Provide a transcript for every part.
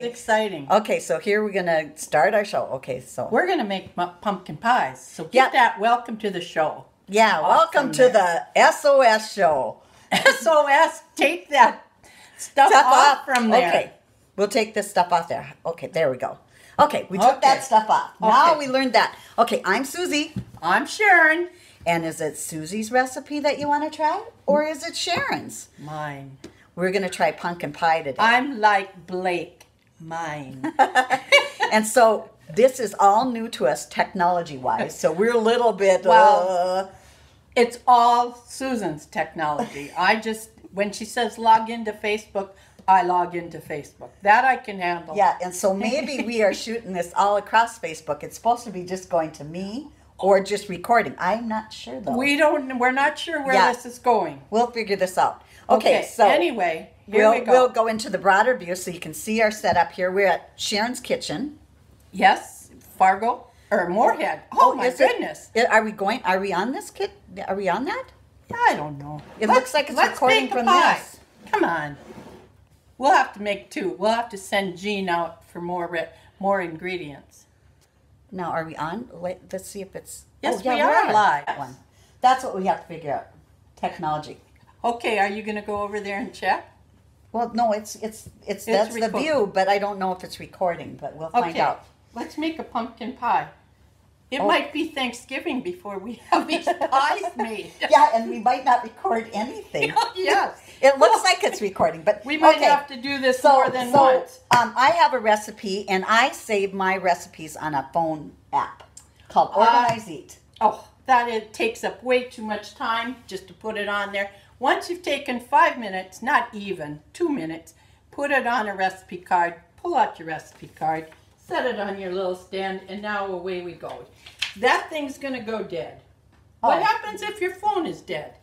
Exciting. Okay, so here we're gonna start our show. Okay, so we're gonna make pumpkin pies. So get that. Welcome to the show. Yeah, welcome to the SOS show. SOS, take that stuff off from there. Okay, we'll take this stuff off there. Okay, there we go. Okay, we took that stuff off. Now we learned that. Okay, I'm Suzy. I'm Sharon. And is it Suzy's recipe that you want to try? Or is it Sharon's? Mine. We're going to try pumpkin pie today. I'm like Blake. Mine. And so this is all new to us technology-wise. So we're a little bit... it's all Susan's technology. When she says log into Facebook, I log into Facebook. That I can handle. Yeah, and so maybe we are shooting this all across Facebook. It's supposed to be just going to me or just recording. I'm not sure, though. We're not sure where this is going. We'll figure this out. Okay, so anyway, here we go. We'll go into the broader view so you can see our setup here. We're at Sharon's kitchen. Yes, Fargo or Moorhead. Oh my goodness! Are we on this kit? Are we on that? I don't know. It looks like it's recording from this. Come on. We'll have to make two. We'll have to send Jean out for more ingredients. Now, are we on? Let's see if it's. Yes, we are live. That's what we have to figure out. Technology. Okay, are you going to go over there and check? Well, no, that's the view, but I don't know if it's recording, but we'll find out. Let's make a pumpkin pie. It might be Thanksgiving before we have these pies made. Yeah, and we might not record anything. Yes. It looks like it's recording, but we might have to do this more than once. I have a recipe, and I save my recipes on a phone app called Organize Eat. Oh, it takes up way too much time just to put it on there. Once you've taken 5 minutes, not even 2 minutes, put it on a recipe card, pull out your recipe card, set it on your little stand, and now away we go. That thing's going to go dead. What happens if your phone is dead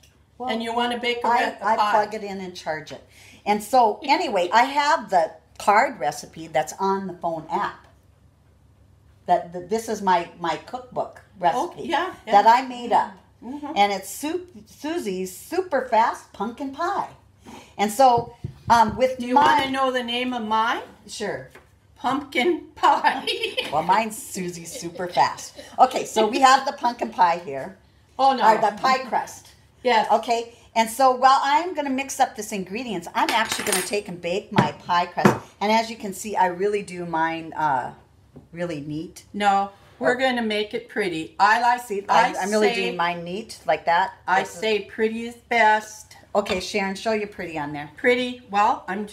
and you want to bake a pie? I plug it in and charge it. And so, anyway, I have the card recipe that's on the phone app. This is my cookbook recipe that I made up. Mm-hmm. And it's Suzy's super fast pumpkin pie. And so, do you want to know the name of mine? Sure. Pumpkin pie. Well, mine's Suzy's super fast. Okay, so we have the pumpkin pie here. Oh no. Or the pie crust. Yes. Okay, and so while I'm going to mix up this ingredients, I'm actually going to take and bake my pie crust. And as you can see, I really do mine really neat. No. We're going to make it pretty. I'm really doing mine neat, like that. I say pretty is best. Okay, Sharon, show you pretty on there. Pretty. Well, I'm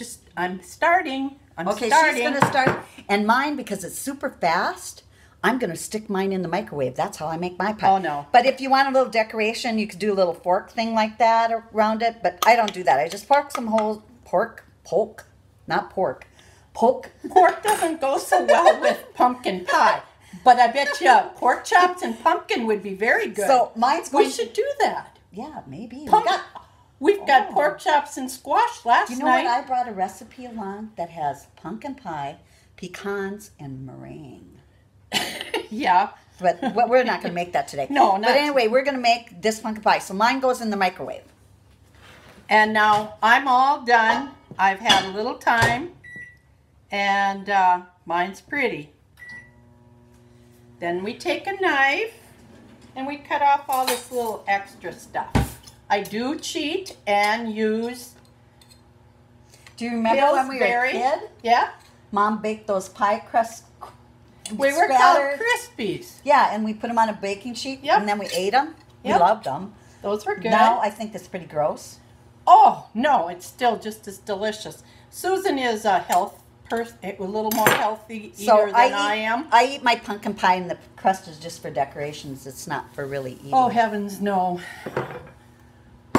starting. She's going to start. And mine, because it's super fast, I'm going to stick mine in the microwave. That's how I make my pie. Oh, no. But if you want a little decoration, you could do a little fork thing like that around it. But I don't do that. I just poke some holes. Poke. Pork doesn't go so well with pumpkin pie. But I bet you pork chops and pumpkin would be very good. So we should do that. Yeah, maybe. We've got pork chops and squash last night. You know what? I brought a recipe along that has pumpkin pie, pecans, and meringue. Yeah. But we're not going to make that today. No, not. But anyway, we're going to make this pumpkin pie. So mine goes in the microwave. And now I'm all done. I've had a little time. And mine's pretty. Then we take a knife and we cut off all this little extra stuff. I do cheat and use. Do you remember when we were a kid? Yeah. Mom baked those pie crust. We were called Krispies. Yeah, and we put them on a baking sheet and then we ate them. Yep. We loved them. Those were good. Now I think that's pretty gross. Oh, no, it's still just as delicious. Susan is a little more healthy eater than I am. I eat my pumpkin pie and the crust is just for decorations. It's not for really eating. Oh, heavens, no.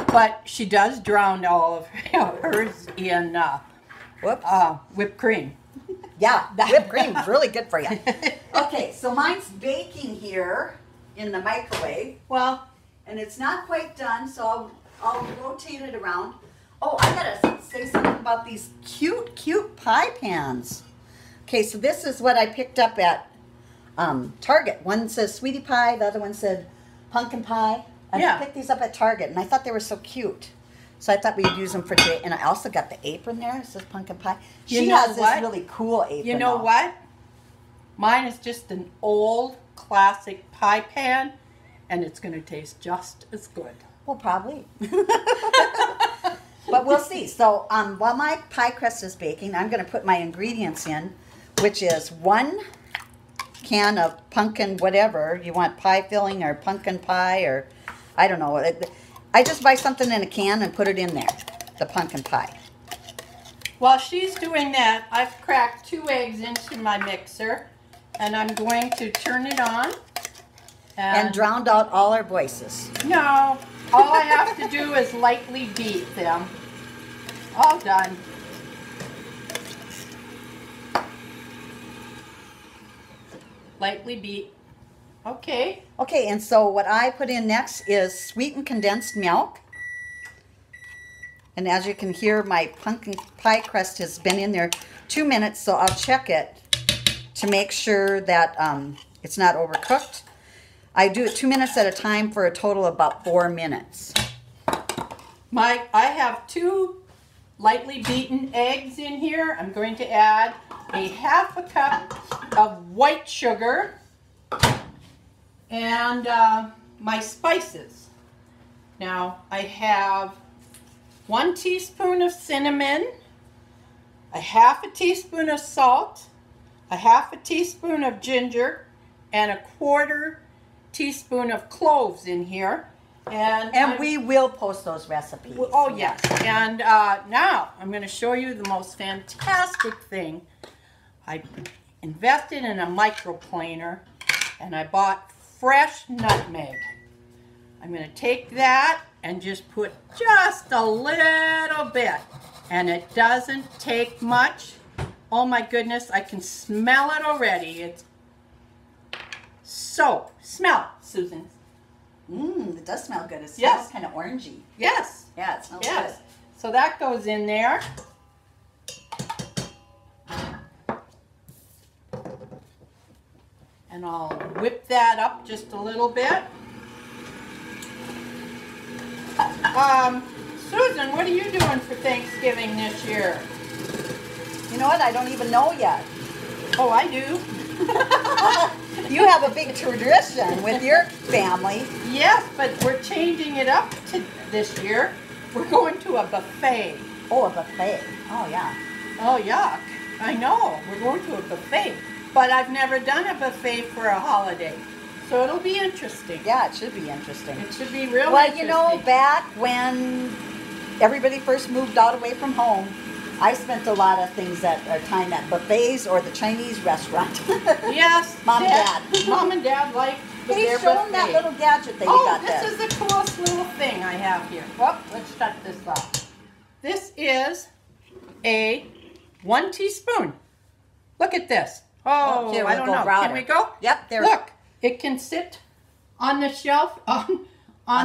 But she does drown all of hers in whipped cream. Yeah, whipped cream is really good for you. Okay, so mine's baking here in the microwave. Well, and it's not quite done, so I'll rotate it around. Oh, I gotta say something about these cute pie pans. Okay, so this is what I picked up at Target. One says sweetie pie, the other one said pumpkin pie. I picked these up at Target, and I thought they were so cute. So I thought we'd use them for today. And I also got the apron there. It says pumpkin pie. You She know has what? this really cool apron. You know what? Mine is just an old classic pie pan, and it's going to taste just as good. Well, probably. But we'll see. So while my pie crust is baking, I'm going to put my ingredients in, which is 1 can of pumpkin whatever. You want pie filling or pumpkin pie or I don't know. I just buy something in a can and put it in there, the pumpkin pie. While she's doing that, I've cracked 2 eggs into my mixer, and I'm going to turn it on. And drowned out all our voices. No, all I have to do is lightly beat them. All done. Lightly beat. Okay. Okay, and so what I put in next is sweetened condensed milk. And as you can hear, my pumpkin pie crust has been in there 2 minutes, so I'll check it to make sure that it's not overcooked. I do it 2 minutes at a time for a total of about 4 minutes. I have 2 lightly beaten eggs in here. I'm going to add a ½ a cup of white sugar and my spices. Now I have 1 teaspoon of cinnamon, a ½ a teaspoon of salt, a ½ a teaspoon of ginger, and a 1/4 teaspoon of cloves in here. And we will post those recipes. Oh, yes. And now I'm going to show you the most fantastic thing. I invested in a microplaner, and I bought fresh nutmeg. I'm going to take that and just put just a little bit. And it doesn't take much. Oh, my goodness. I can smell it already. It's so, smell, Susan. It does smell good. It smells kind of orangey. Yes. Yeah, it smells good. So that goes in there. And I'll whip that up just a little bit. Susan, what are you doing for Thanksgiving this year? You know what? I don't even know yet. Oh, I do. You have a big tradition with your family. Yes, but we're changing it up to this year. We're going to a buffet. Oh, a buffet. Oh, yeah. Oh, yuck. I know. We're going to a buffet. But I've never done a buffet for a holiday. So it'll be interesting. Yeah, it should be interesting. It should be real interesting. Well, you know, back when everybody first moved out away from home, I spent a lot of time at buffets or the Chinese restaurant. Yes. Mom and Dad. Mom and Dad like their buffet. Hey, show them that little gadget that you got there. Oh, this is the coolest little thing I have here. Well, let's shut this off. This is a 1 teaspoon. Look at this. Oh, okay, I don't know. Can we go? Yep, there. Look, it can sit on the shelf, on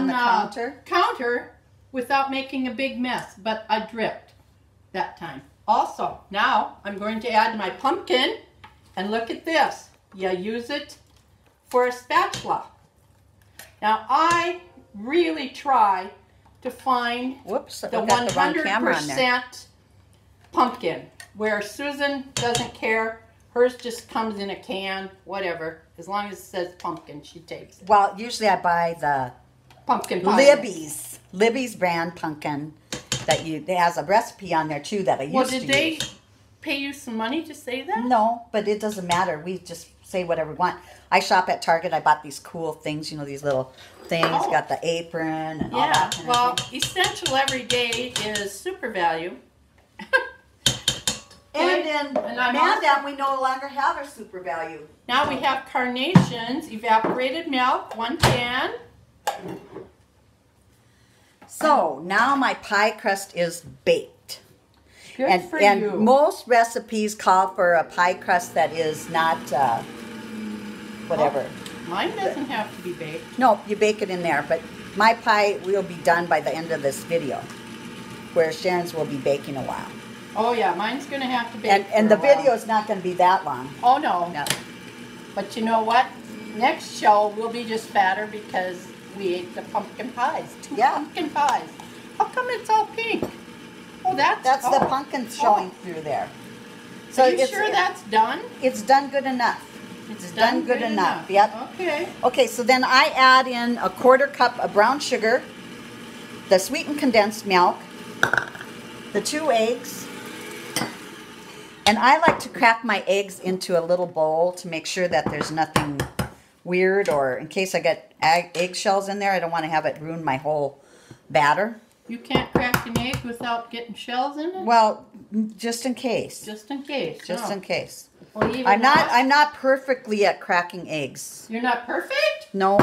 the counter without making a big mess, but I dripped that time. Also, now I'm going to add my pumpkin, and look at this. You use it for a spatula. Now, I really try to find the 100% pumpkin, where Susan doesn't care. Hers just comes in a can, whatever. As long as it says pumpkin, she takes it. Well, usually I buy the pumpkin pie. Libby's brand pumpkin that it has a recipe on there too that I used to use. Well, did they pay you some money to say that? No, but it doesn't matter. We just say whatever we want. I shop at Target. I bought these cool things, you know, these little things. Got the apron and all that kind of thing. Essential every day is super value. And in Mandan, we no longer have our super value. Now we have carnations, evaporated milk, 1 can. So now my pie crust is baked. Good for you. And most recipes call for a pie crust that is not whatever. Oh, mine doesn't have to be baked. No, you bake it in there, but my pie will be done by the end of this video, where Sharon's will be baking a while. Oh yeah, mine's going to have to bake And the video is not going to be that long. Oh no. But you know what? Next show will be just fatter because we ate the pumpkin pies. 2 pumpkin pies. How come it's all pink? Oh, that's the pumpkin showing through there. So are you sure that's done? It's done good enough. It's done good enough. Yep. Okay. Okay, so then I add in a 1/4 cup of brown sugar, the sweetened condensed milk, the 2 eggs, and I like to crack my eggs into a little bowl to make sure that there's nothing weird, or in case I get eggshells in there, I don't want to have it ruin my whole batter. You can't crack an egg without getting shells in it? Well, just in case. Just in case. Just in case. Well, I'm not perfectly at cracking eggs. You're not perfect? No.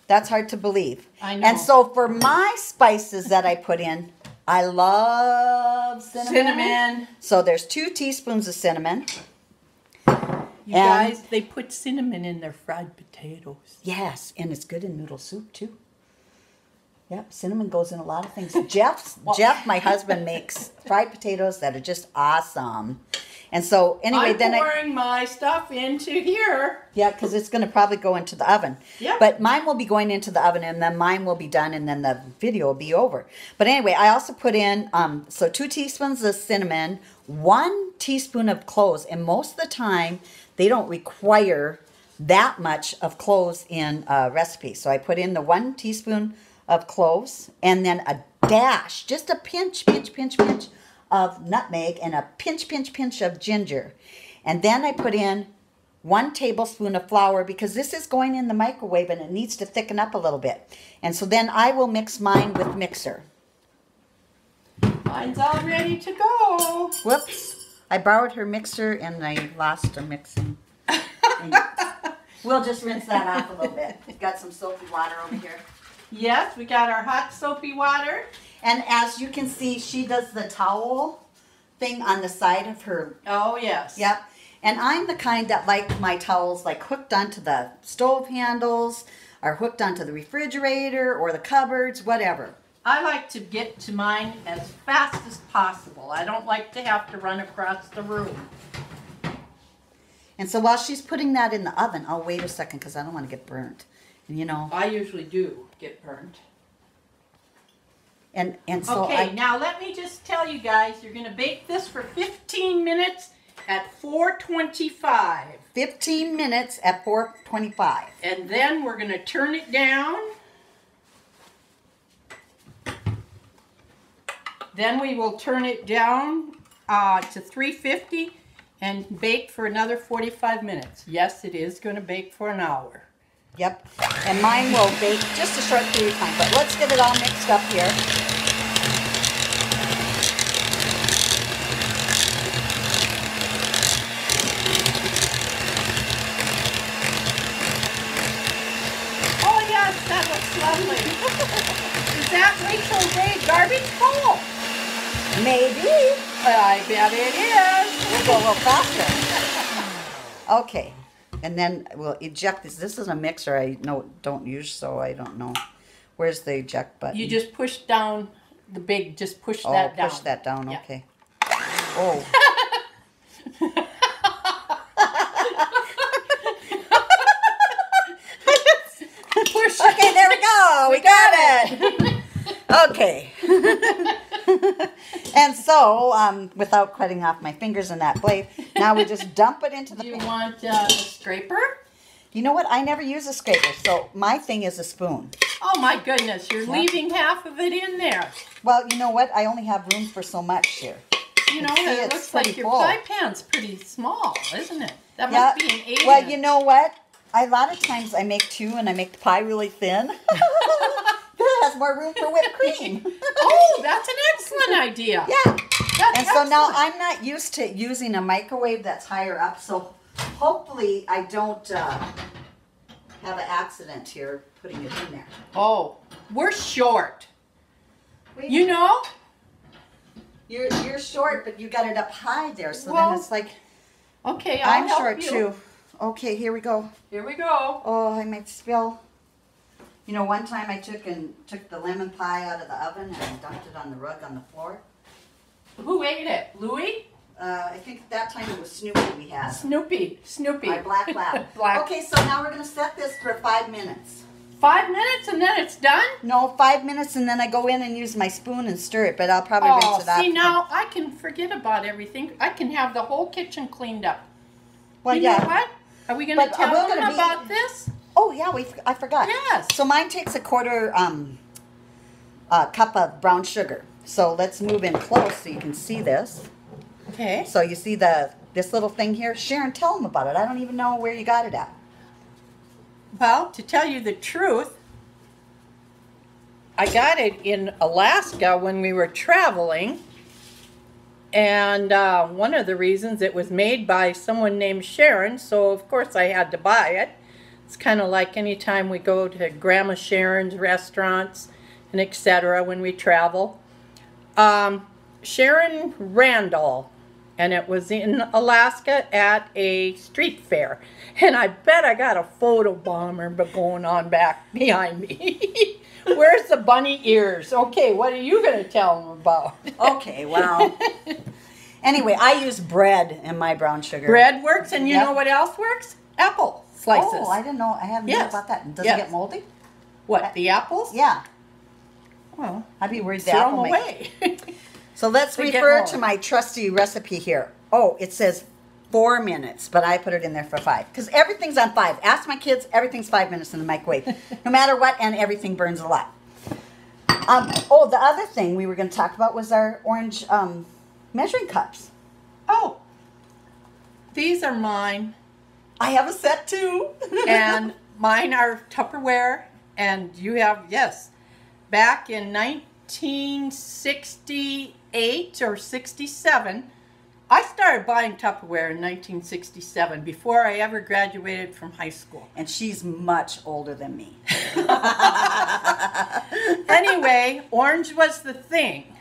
That's hard to believe. I know. And so for my spices that I put in, I love cinnamon. So there's 2 teaspoons of cinnamon. You guys, they put cinnamon in their fried potatoes. Yes, and it's good in noodle soup too. Yep, cinnamon goes in a lot of things. Jeff, my husband, makes fried potatoes that are just awesome. And so anyway, I'm pouring my stuff into here. Yeah, because it's going to probably go into the oven. Yep. But mine will be going into the oven, and then mine will be done, and then the video will be over. But anyway, I also put in, so 2 teaspoons of cinnamon, 1 teaspoon of cloves. And most of the time, they don't require that much of cloves in a recipe. So I put in the 1 teaspoon of cloves, and then a dash, just a pinch of nutmeg, and a pinch of ginger. And then I put in 1 tablespoon of flour, because this is going in the microwave and it needs to thicken up a little bit. And so then I will mix mine with mixer. Mine's all ready to go. Whoops. I borrowed her mixer and I lost a mixing. We'll just rinse that off a little bit. We've got some soapy water over here. Yes, we got our hot soapy water. And as you can see, she does the towel thing on the side of her. Oh, yes. Yep. And I'm the kind that like my towels like hooked onto the stove handles, or hooked onto the refrigerator or the cupboards, whatever. I like to get to mine as fast as possible. I don't like to have to run across the room. And so while she's putting that in the oven, I'll wait a second because I don't want to get burnt. And you know, I usually do get burnt. And so okay, now let me just tell you guys, you're going to bake this for 15 minutes at 425. 15 minutes at 425. And then we're going to turn it down. Then we will turn it down to 350 and bake for another 45 minutes. Yes, it is going to bake for an hour. Yep, and mine will bake just a short period of time, but let's get it all mixed up here. Oh yes, that looks lovely. Is that Rachel Ray garbage bowl? Maybe. I bet it is. We'll go a little faster. Okay. And then we'll eject this. This is a mixer I don't use, so I don't know. Where's the eject button? You just push down the big, just push that down. Push that down, yeah. Okay. Oh. Push. Okay, there we go. We got it. Okay. And so, without cutting off my fingers in that blade, now we just dump it into the... Do you want a scraper? You know what? I never use a scraper, so my thing is a spoon. Oh my goodness, you're leaving half of it in there. Well, you know what? I only have room for so much here. You know, it looks like your pie pan's pretty small, isn't it? That must be an 8. Well, you know what? A lot of times I make 2 and I make the pie really thin. It has more room for whipped cream. Oh, that's an excellent idea. Yeah. That's excellent. So now I'm not used to using a microwave that's higher up, so hopefully I don't have an accident here putting it in there. Oh, we're short. Wait, you know? You're short, but you got it up high there, so well, then it's like... Okay, I'm short too. Okay, here we go. Here we go. Oh, I might spill. You know, one time I took the lemon pie out of the oven and dumped it on the rug on the floor. Who ate it? Louie? I think at that time it was Snoopy we had. Snoopy. My black lab. Black. Okay, so now we're going to set this for 5 minutes. 5 minutes and then it's done? No, 5 minutes and then I go in and use my spoon and stir it, but I'll probably rinse it off. See, now I can forget about everything. I can have the whole kitchen cleaned up. Well, you know what? Are we going to tell them about this? Oh, yeah, I forgot. Yes. So mine takes a quarter cup of brown sugar. So let's move in close so you can see this. Okay. So you see this little thing here? Sharon, tell them about it. I don't even know where you got it at. Well, to tell you the truth, I got it in Alaska when we were traveling. And one of the reasons, it was made by someone named Sharon, so of course I had to buy it. It's kind of like anytime we go to Grandma Sharon's restaurants and etc. when we travel. Sharon Randall, and it was in Alaska at a street fair. And I bet I got a photo bomber going on back behind me. Where's the bunny ears? Okay, what are you going to tell them about? Okay, well, anyway, I use bread in my brown sugar. Bread works, and you know what else works? Apple slices. Oh, I didn't know. I haven't known about that. Does it get moldy? What, the apples? Yeah. Well, I'd be worried the throw apple them away. So let's refer to my trusty recipe here. Oh, it says 4 minutes, but I put it in there for 5. Because everything's on 5. Ask my kids, everything's 5 minutes in the microwave. No matter what, and everything burns a lot. Oh, the other thing we were going to talk about was our orange measuring cups. Oh, these are mine. I have a set too. And mine are Tupperware, and you have, yes, back in 1968 or 67, I started buying Tupperware in 1967, before I ever graduated from high school. And she's much older than me. Anyway, orange was the thing.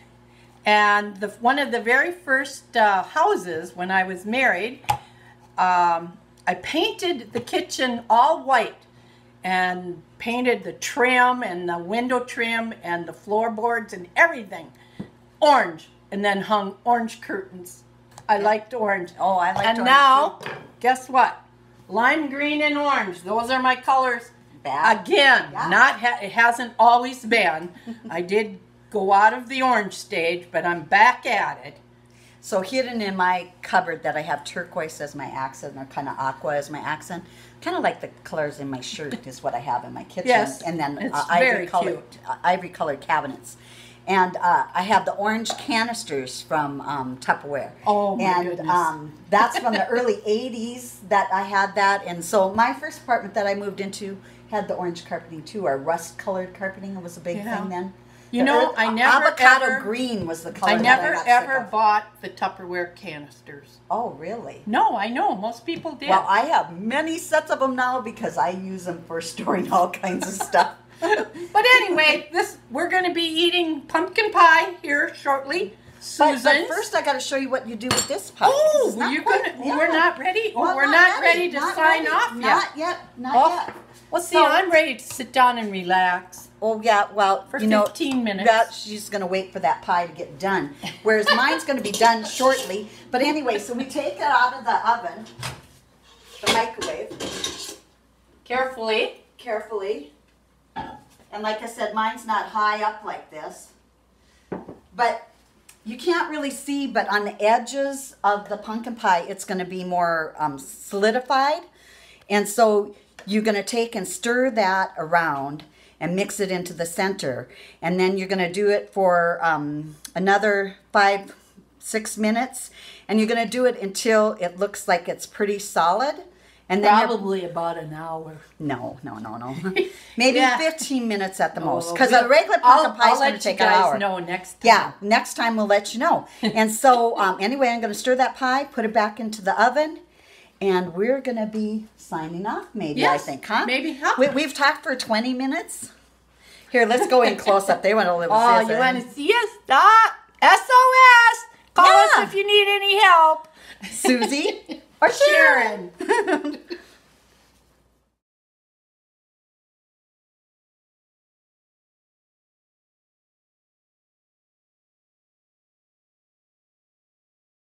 And one of the very first houses when I was married, I painted the kitchen all white and painted the trim and the window trim and the floorboards and everything orange, and then hung orange curtains. I liked orange. Oh, I liked orange. And now, guess what? Lime green and orange. Those are my colors. Again, it hasn't always been. I did go out of the orange stage, but I'm back at it. So hidden in my cupboard that I have turquoise as my accent, or kind of aqua as my accent, kind of like the colors in my shirt is what I have in my kitchen. Yes, and then it's very cute. Ivory colored cabinets. And I have the orange canisters from Tupperware. Oh my goodness. And that's from the early 80s that I had that. And so my first apartment that I moved into had the orange carpeting too, or rust colored carpeting. It was a big thing then. You know, I never avocado green was the color. I never ever bought the Tupperware canisters. Oh, really? No, I know. Most people did. Well, I have many sets of them now because I use them for storing all kinds of stuff. But anyway, we're going to be eating pumpkin pie here shortly. Susan's. But first, I got to show you what you do with this pie. Oh, we're not ready. Oh, well, we're not ready to sign off yet. Not yet. Well, see, I'm ready to sit down and relax. Oh, yeah, well, for 15 minutes. She's going to wait for that pie to get done. Whereas mine's going to be done shortly. But anyway, so we take it out of the oven, the microwave. Carefully. And like I said, mine's not high up like this. But you can't really see, but on the edges of the pumpkin pie, it's going to be more solidified. And so you're going to take and stir that around and mix it into the center. And then you're going to do it for another 5-6 minutes. And you're going to do it until it looks like it's pretty solid. And then probably about an hour. No. Maybe 15 minutes at the most. Because a regular pumpkin pie is going to take an hour. I'll let you guys know next time. Yeah, next time we'll let you know. And so anyway, I'm going to stir that pie, put it back into the oven. And we're going to be signing off, maybe, I think, huh? Maybe, huh? We've talked for 20 minutes. Here, let's go in close up. They want to live with us. Oh, you want to see us? Stop. SOS. Call us if you need any help. Suzy or Sharon.